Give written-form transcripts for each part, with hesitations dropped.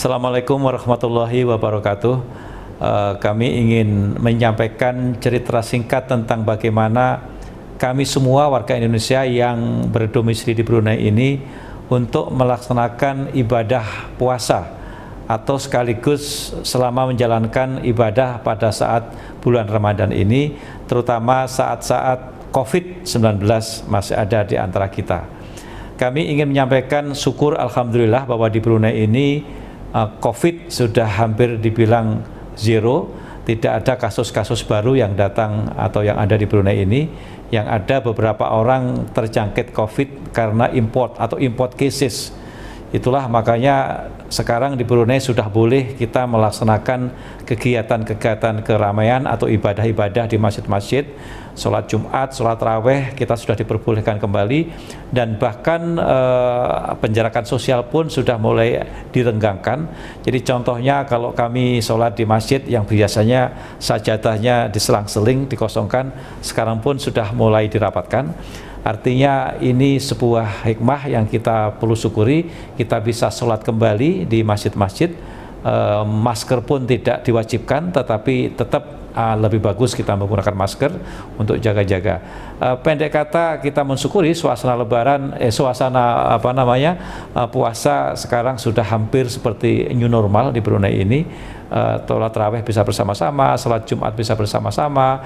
Assalamualaikum warahmatullahi wabarakatuh. Kami ingin menyampaikan cerita singkat tentang bagaimana kami semua warga Indonesia yang berdomisili di Brunei ini untuk melaksanakan ibadah puasa atau sekaligus selama menjalankan ibadah pada saat bulan Ramadan ini, terutama saat-saat COVID-19 masih ada di antara kita. Kami ingin menyampaikan syukur alhamdulillah bahwa di Brunei ini COVID sudah hampir dibilang zero, tidak ada kasus-kasus baru yang datang atau yang ada di Brunei ini. Yang ada beberapa orang terjangkit COVID karena import atau import cases. Itulah makanya sekarang di Brunei sudah boleh kita melaksanakan kegiatan-kegiatan keramaian atau ibadah-ibadah di masjid-masjid, sholat Jumat, sholat Raweh kita sudah diperbolehkan kembali, dan bahkan penjarakan sosial pun sudah mulai direnggangkan. Jadi contohnya kalau kami sholat di masjid yang biasanya sajadahnya diselang-seling, dikosongkan, sekarang pun sudah mulai dirapatkan. Artinya ini sebuah hikmah yang kita perlu syukuri. Kita bisa sholat kembali di masjid-masjid, masker pun tidak diwajibkan, tetapi tetap lebih bagus kita menggunakan masker untuk jaga-jaga. Pendek kata, kita mensyukuri suasana lebaran, puasa sekarang sudah hampir seperti new normal di Brunei ini. Sholat Raweh bisa bersama-sama, sholat Jumat bisa bersama-sama,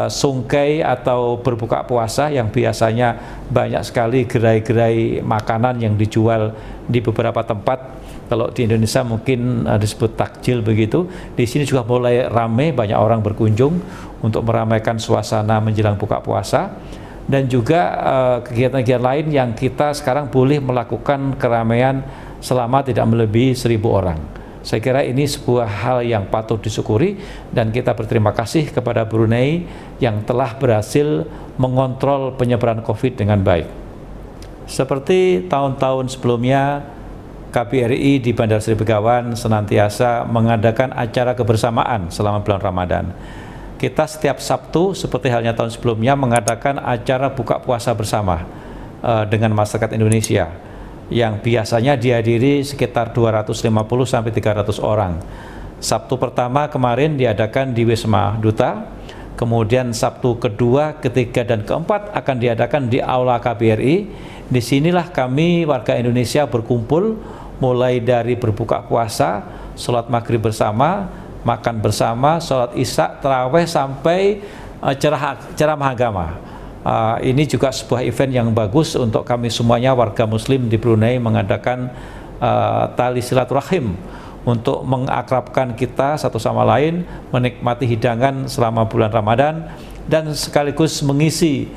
sungkai atau berbuka puasa yang biasanya banyak sekali gerai-gerai makanan yang dijual di beberapa tempat. Kalau di Indonesia mungkin disebut takjil begitu, di sini juga mulai ramai, banyak orang berkunjung untuk meramaikan suasana menjelang buka puasa. Dan juga kegiatan-kegiatan lain yang kita sekarang boleh melakukan keramaian selama tidak melebihi 1.000 orang. Saya kira ini sebuah hal yang patut disyukuri, dan kita berterima kasih kepada Brunei yang telah berhasil mengontrol penyebaran COVID dengan baik. Seperti tahun-tahun sebelumnya, KBRI di Bandar Seri Begawan senantiasa mengadakan acara kebersamaan selama bulan Ramadan. Kita setiap Sabtu, seperti halnya tahun sebelumnya, mengadakan acara buka puasa bersama dengan masyarakat Indonesia, yang biasanya dihadiri sekitar 250-300 orang. Sabtu pertama kemarin diadakan di Wisma Duta, kemudian Sabtu kedua, ketiga, dan keempat akan diadakan di Aula KBRI. Disinilah kami warga Indonesia berkumpul, mulai dari berbuka puasa, sholat maghrib bersama, makan bersama, sholat isya, taraweh, sampai ceramah agama. Ini juga sebuah event yang bagus untuk kami semuanya warga muslim di Brunei, mengadakan tali silaturahim untuk mengakrabkan kita satu sama lain, menikmati hidangan selama bulan Ramadan, dan sekaligus mengisi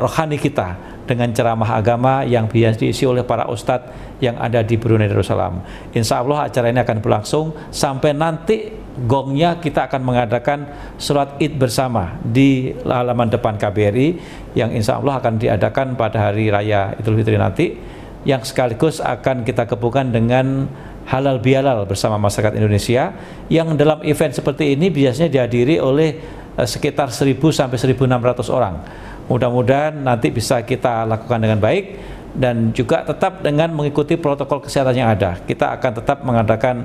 rohani kita dengan ceramah agama yang biasa diisi oleh para ustadz yang ada di Brunei Darussalam. Insya Allah acara ini akan berlangsung sampai nanti gongnya kita akan mengadakan sholat id bersama di halaman depan KBRI, yang insya Allah akan diadakan pada hari raya Idul Fitri nanti, yang sekaligus akan kita gabungkan dengan halal bihalal bersama masyarakat Indonesia, yang dalam event seperti ini biasanya dihadiri oleh sekitar 1.000-1.600 orang. Mudah-mudahan nanti bisa kita lakukan dengan baik, dan juga tetap dengan mengikuti protokol kesehatan yang ada. Kita akan tetap mengadakan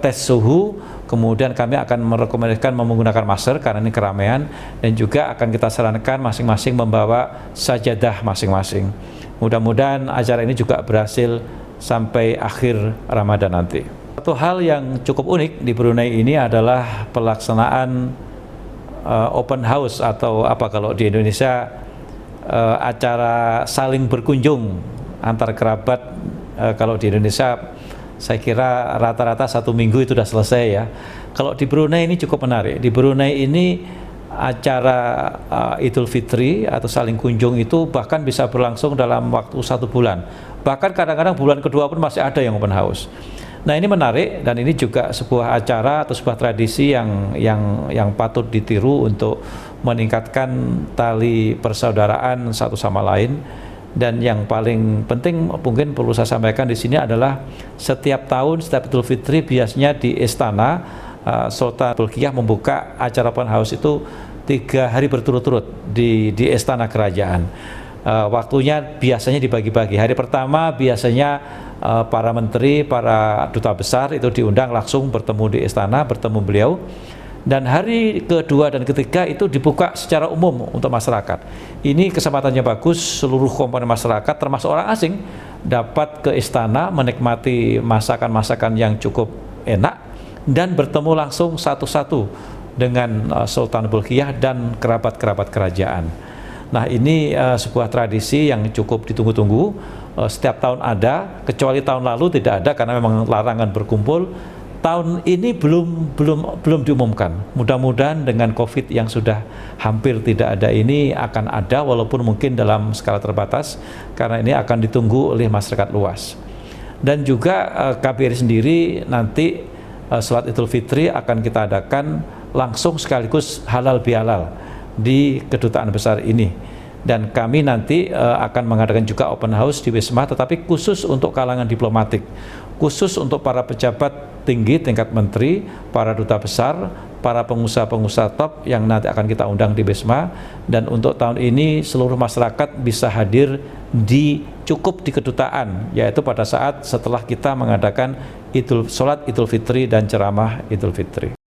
tes suhu, kemudian kami akan merekomendasikan menggunakan masker karena ini keramaian, dan juga akan kita sarankan masing-masing membawa sajadah masing-masing. Mudah-mudahan acara ini juga berhasil sampai akhir Ramadan nanti. Satu hal yang cukup unik di Brunei ini adalah pelaksanaan open house, atau kalau di Indonesia acara saling berkunjung antar kerabat. Kalau di Indonesia saya kira rata-rata 1 minggu itu sudah selesai ya. Kalau di Brunei ini cukup menarik. Di Brunei ini acara Idul Fitri atau saling kunjung itu bahkan bisa berlangsung dalam waktu 1 bulan. Bahkan kadang-kadang bulan kedua pun masih ada yang open house. Nah, ini menarik, dan ini juga sebuah acara atau sebuah tradisi yang patut ditiru untuk meningkatkan tali persaudaraan satu sama lain. Dan yang paling penting mungkin perlu saya sampaikan di sini adalah setiap tahun, setiap Idul Fitri biasanya di istana Sultan Bolkiah membuka acara open house itu 3 hari berturut-turut di istana kerajaan. Waktunya biasanya dibagi-bagi. Hari pertama biasanya para menteri, para duta besar itu diundang langsung bertemu di istana, bertemu beliau. Dan hari kedua dan ketiga itu dibuka secara umum untuk masyarakat. Ini kesempatannya bagus, seluruh komponen masyarakat termasuk orang asing dapat ke istana menikmati masakan-masakan yang cukup enak dan bertemu langsung satu-satu dengan Sultan Bolkiah dan kerabat-kerabat kerajaan. Nah, ini sebuah tradisi yang cukup ditunggu-tunggu. Setiap tahun ada, kecuali tahun lalu tidak ada karena memang larangan berkumpul. Tahun ini belum diumumkan. Mudah-mudahan dengan COVID yang sudah hampir tidak ada ini akan ada, walaupun mungkin dalam skala terbatas, karena ini akan ditunggu oleh masyarakat luas. Dan juga KBRI sendiri nanti sholat Idul Fitri akan kita adakan langsung sekaligus halal bihalal di kedutaan besar ini. Dan kami nanti akan mengadakan juga open house di Wisma, tetapi khusus untuk kalangan diplomatik, khusus untuk para pejabat tinggi tingkat menteri, para duta besar, para pengusaha-pengusaha top yang nanti akan kita undang di Wisma. Dan untuk tahun ini seluruh masyarakat bisa hadir cukup di kedutaan, yaitu pada saat setelah kita mengadakan sholat Idul Fitri dan ceramah Idul Fitri.